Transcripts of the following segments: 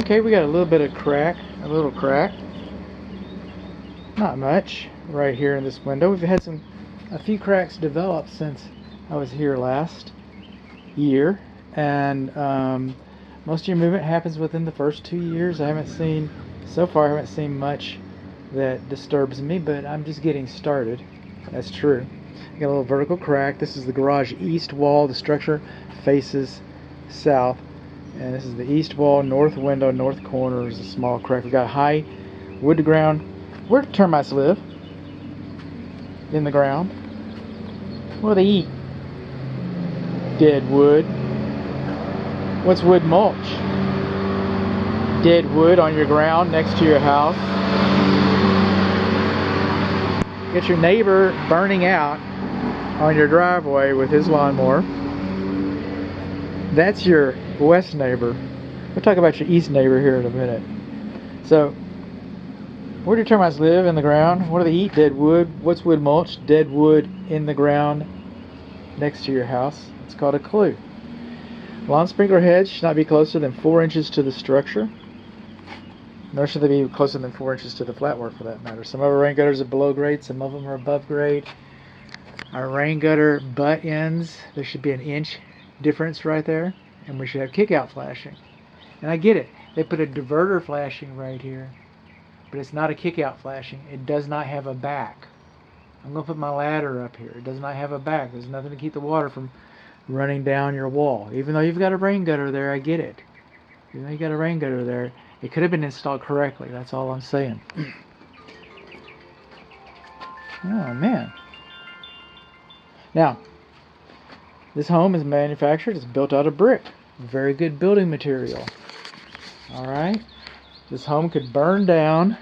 Okay, we got a little bit of crack, a little crack. Not much right here in this window. We've had a few cracks develop since I was here last year, and most of your movement happens within the first 2 years. So far, I haven't seen much that disturbs me, but I'm just getting started. That's true. I got a little vertical crack. This is the garage east wall. The structure faces south, and this is the east wall, north window, north corner is a small crack. We got high wood to ground. Where do termites live? In the ground. What do they eat? Dead wood. What's wood mulch? Dead wood on your ground next to your house. Get your neighbor burning out on your driveway with his lawnmower. That's your west neighbor. We'll talk about your east neighbor here in a minute. So, where do termites live? In the ground. What do they eat? Dead wood. What's wood mulch? Dead wood in the ground next to your house. It's called a clue. Lawn sprinkler heads should not be closer than 4 inches to the structure. Nor should they be closer than 4 inches to the flatwork for that matter. Some of our rain gutters are below grade, some of them are above grade. Our rain gutter butt ends, there should be an inch difference right there, and we should have kick-out flashing. And I get it, they put a diverter flashing right here, but it's not a kick-out flashing. It does not have a back. I'm going to put my ladder up here. It does not have a back. There's nothing to keep the water from running down your wall. Even though you've got a rain gutter there, I get it. Even though you got a rain gutter there, it could have been installed correctly. That's all I'm saying. Oh, man. Now, this home is manufactured. It's built out of brick. Very good building material. All right? This home could burn down.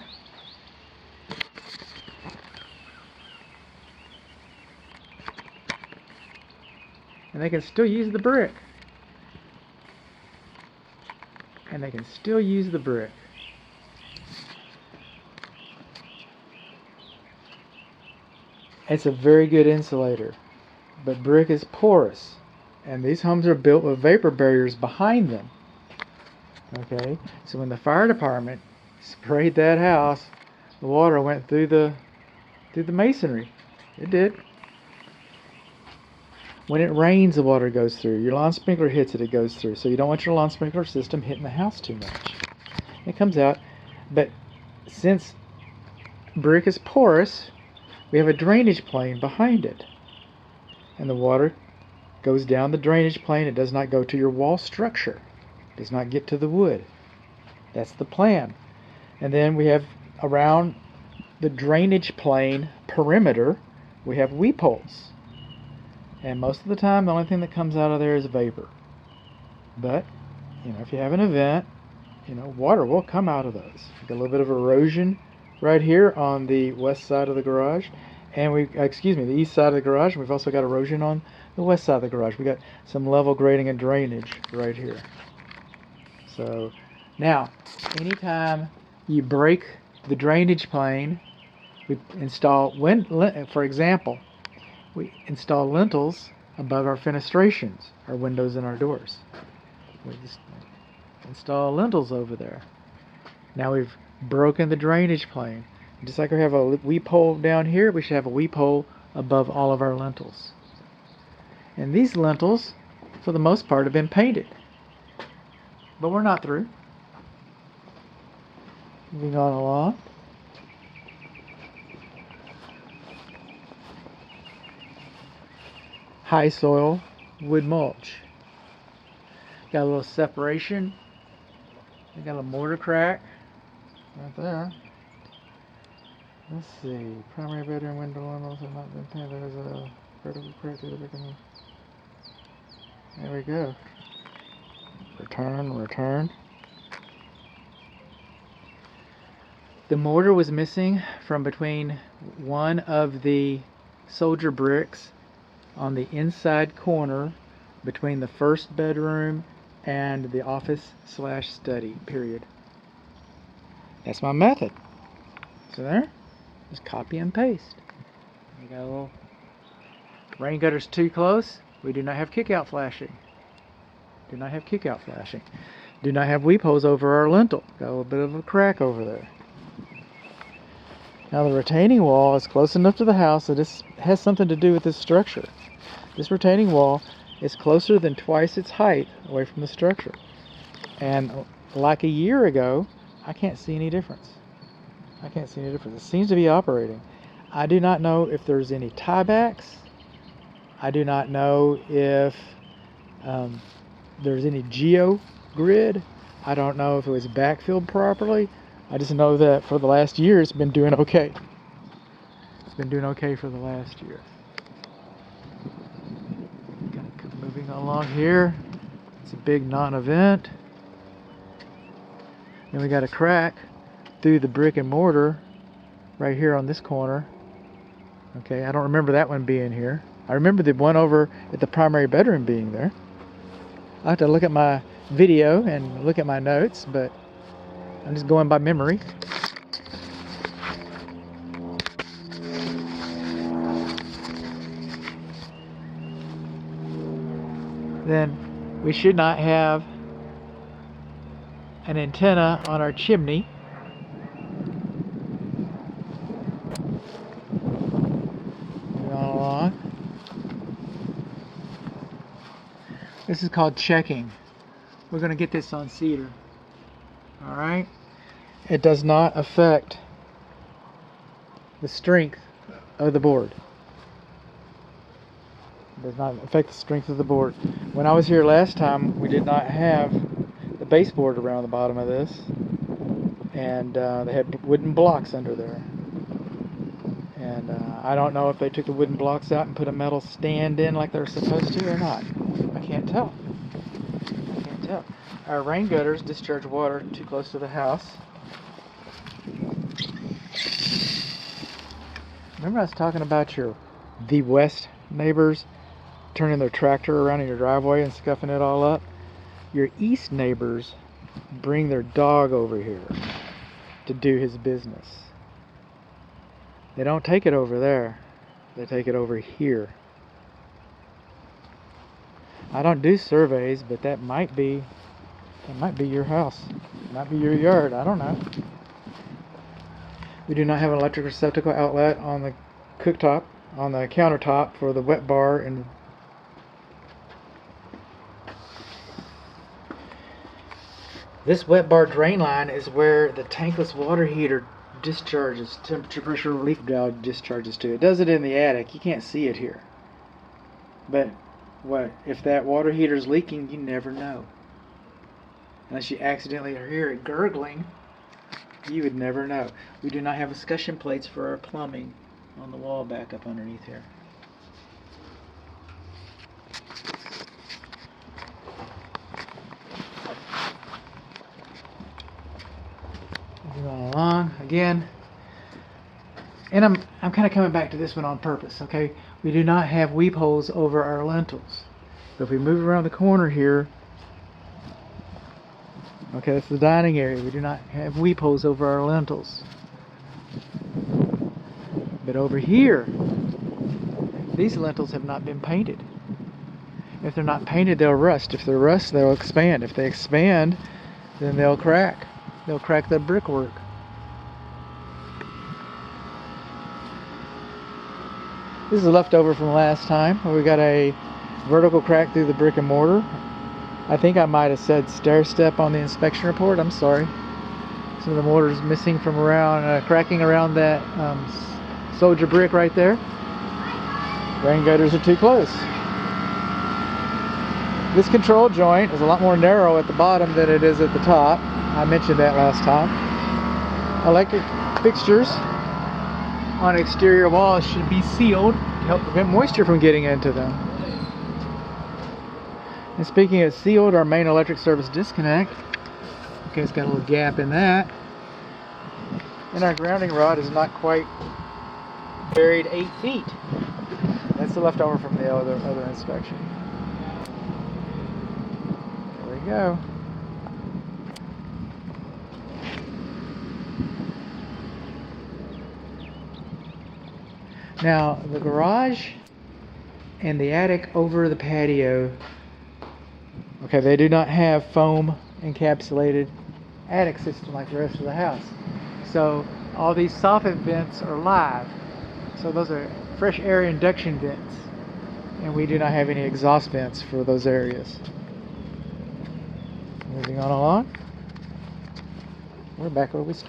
And they can still use the brick. And they can still use the brick. It's a very good insulator, but brick is porous, and these homes are built with vapor barriers behind them. Okay, so when the fire department sprayed that house, the water went through the masonry. It did. When it rains, the water goes through. Your lawn sprinkler hits it, it goes through. So you don't want your lawn sprinkler system hitting the house too much. It comes out, but since brick is porous, we have a drainage plane behind it. And the water goes down the drainage plane. It does not go to your wall structure. It does not get to the wood. That's the plan. And then we have around the drainage plane perimeter, we have weep holes. And most of the time, the only thing that comes out of there is vapor. But, if you have an event, water will come out of those. Got a little bit of erosion right here on the west side of the garage. And the east side of the garage. We've also got erosion on the west side of the garage. We got some level grading and drainage right here. So, now, anytime you break the drainage plane, we install, for example, we install lintels above our fenestrations, our windows and our doors. We just install lintels over there. Now we've broken the drainage plane. Just like we have a weep hole down here, we should have a weep hole above all of our lintels. And these lintels, for the most part, have been painted. But we're not through. Moving on along. High soil wood mulch. Got a little separation. We got a mortar crack right there. Let's see. Primary bedroom window lintels have not been painted. There's a vertical crack through the brick. There we go. Return. The mortar was missing from between one of the soldier bricks on the inside corner between the first bedroom and the office/study, period. That's my method. So there, just copy and paste. We got a little rain gutters too close. We do not have kick-out flashing. Do not have weep holes over our lintel. Got a little bit of a crack over there. Now the retaining wall is close enough to the house that this has something to do with this structure. This retaining wall is closer than twice its height away from the structure. And like a year ago, I can't see any difference. I can't see any difference. It seems to be operating. I do not know if there's any tiebacks. I do not know if there's any geo-grid. I don't know if it was backfilled properly. I just know that for the last year it's been doing okay. It's been doing okay for the last year. Kind of moving along here. It's a big non-event. Then we got a crack through the brick and mortar right here on this corner. Okay, I don't remember that one being here. I remember the one over at the primary bedroom being there. I have to look at my video and look at my notes, but I'm just going by memory. Then we should not have an antenna on our chimney. Moving on along. This is called checking. We're going to get this on cedar. Alright? It does not affect the strength of the board. It does not affect the strength of the board. When I was here last time, we did not have the baseboard around the bottom of this. And they had wooden blocks under there. And I don't know if they took the wooden blocks out and put a metal stand in like they're supposed to or not. I can't tell. I can't tell. Our rain gutters discharge water too close to the house. Remember I was talking about the west neighbors turning their tractor around in your driveway and scuffing it all up? Your east neighbors bring their dog over here to do his business. They don't take it over there. They take it over here. I don't do surveys, but that might be your house. It might be your yard. I don't know. We do not have an electric receptacle outlet on the cooktop, on the countertop for the wet bar. And this wet bar drain line is where the tankless water heater discharges, temperature pressure relief valve discharges to. It does it in the attic. You can't see it here. But if that water heater is leaking, you never know. Unless you accidentally hear it gurgling, you would never know. We do not have escutcheon plates for our plumbing on the wall back up underneath here. Moving on along again, and I'm kind of coming back to this one on purpose. Okay, we do not have weep holes over our lintels. So if we move around the corner here, okay, that's the dining area. We do not have weep holes over our lintels. But over here, these lintels have not been painted. If they're not painted, they'll rust. If they rust, they'll expand. If they expand, then they'll crack. They'll crack the brickwork. This is a leftover from last time, where we got a vertical crack through the brick and mortar. I think I might have said stair step on the inspection report. I'm sorry. Some of the mortar is missing from around, cracking around that soldier brick right there. Rain gutters are too close. This control joint is a lot more narrow at the bottom than it is at the top. I mentioned that last time. Electric fixtures on exterior walls should be sealed to help prevent moisture from getting into them. And speaking of sealed, our main electric service disconnect, okay, it's got a little gap in that. And our grounding rod is not quite buried 8 feet. That's the leftover from the other inspection. There we go. Now, the garage and the attic over the patio, okay, they do not have foam encapsulated attic system like the rest of the house. So all these soffit vents are live. So those are fresh air induction vents. And we do not have any exhaust vents for those areas. Moving on along. We're back where we started.